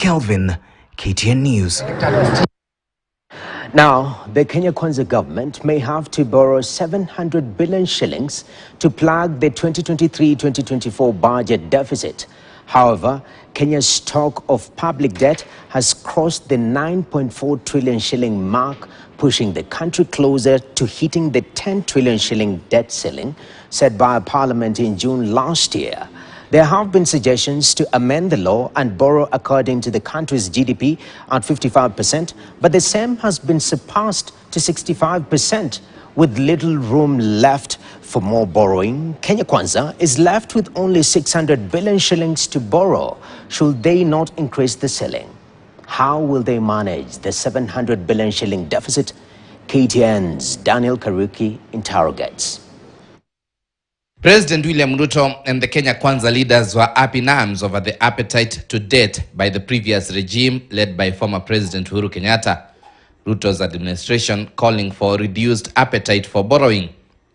Kelvin, KTN News. Now, the Ksh10T government may have to borrow 700 billion shillings to plug the 2023-2024 budget deficit. However, Kenya's stock of public debt has crossed the 9.4 trillion shilling mark, pushing the country closer to hitting the 10 trillion shilling debt ceiling set by Parliament in June last year. There have been suggestions to amend the law and borrow according to the country's GDP at 55%, but the same has been surpassed to 65%. With little room left for more borrowing, Ksh10T is left with only 600 billion shillings to borrow. Should they not increase the ceiling? How will they manage the 700 billion shilling deficit? KTN's Daniel Kariuki interrogates. President William Ruto and the Ksh10T leaders were up in arms over the appetite to debt by the previous regime led by former President Uhuru Kenyatta. Ruto's administration calling for reduced appetite for borrowing.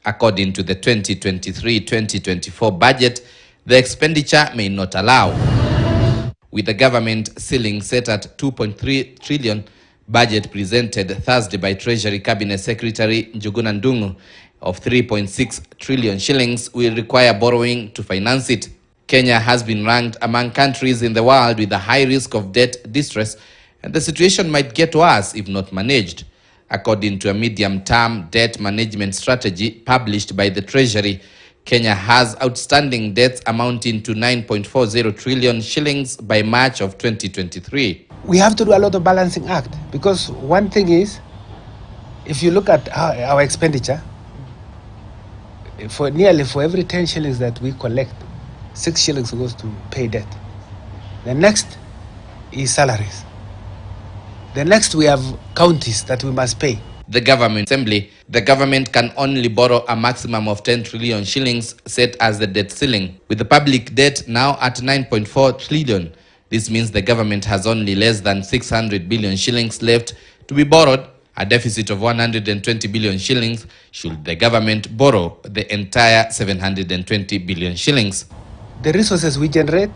According to the 2023-2024 budget, the expenditure may not allow. With the government ceiling set at 2.3 trillion, budget presented Thursday by Treasury Cabinet Secretary Njuguna Ndung'u of 3.6 trillion shillings will require borrowing to finance it. Kenya has been ranked among countries in the world with a high risk of debt distress, and the situation might get worse if not managed. According to a medium-term debt management strategy published by the Treasury, Kenya has outstanding debts amounting to 9.40 trillion shillings by March of 2023. We have to do a lot of balancing act, because one thing is, if you look at our expenditure, for every 10 shillings that we collect, 6 shillings goes to pay debt. The next is salaries. The next we have counties that we must pay. The government can only borrow a maximum of 10 trillion shillings set as the debt ceiling. With the public debt now at 9.4 trillion, this means the government has only less than 600 billion shillings left to be borrowed, a deficit of 120 billion shillings should the government borrow the entire 720 billion shillings. The resources we generate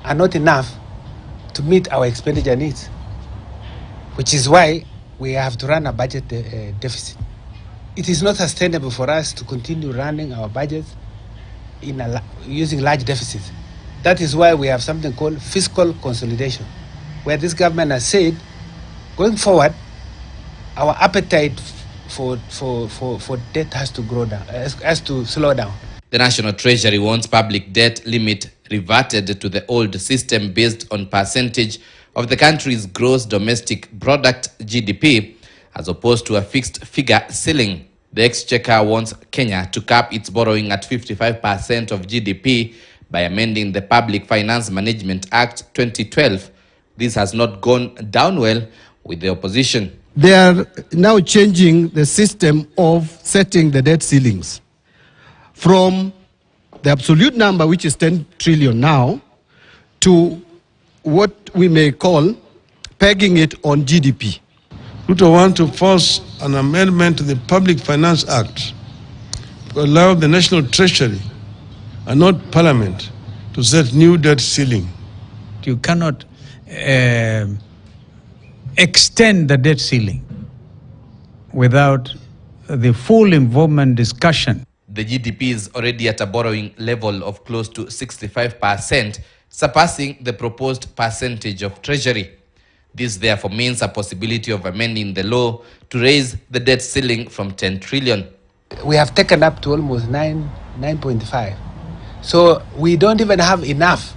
are not enough to meet our expenditure needs, which is why we have to run a budget deficit. It is not sustainable for us to continue running our budgets using large deficits. That is why we have something called fiscal consolidation, where this government has said, going forward, our appetite for debt has to grow down, has to slow down. The National Treasury wants public debt limit reverted to the old system based on percentage of the country's gross domestic product (GDP), as opposed to a fixed figure ceiling. The Exchequer wants Kenya to cap its borrowing at 55% of GDP by amending the Public Finance Management Act 2012. This has not gone down well with the opposition. They are now changing the system of setting the debt ceilings from the absolute number, which is 10 trillion now, to what we may call pegging it on GDP. Ruto wants to force an amendment to the Public Finance Act to allow the National Treasury and not Parliament to set new debt ceiling. You cannot extend the debt ceiling without the full involvement discussion. The GDP is already at a borrowing level of close to 65%, surpassing the proposed percentage of Treasury. This therefore means a possibility of amending the law to raise the debt ceiling from 10 trillion. We have taken up to almost 9.5. So we don't even have enough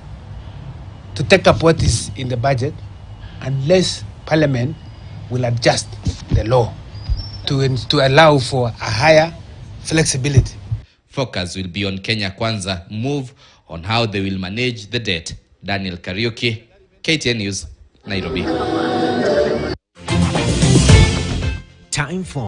to take up what is in the budget unless Parliament will adjust the law to allow for a higher flexibility. Focus will be on Ksh10T move on how they will manage the debt. Daniel Kariuki, KTN News, Nairobi. Time for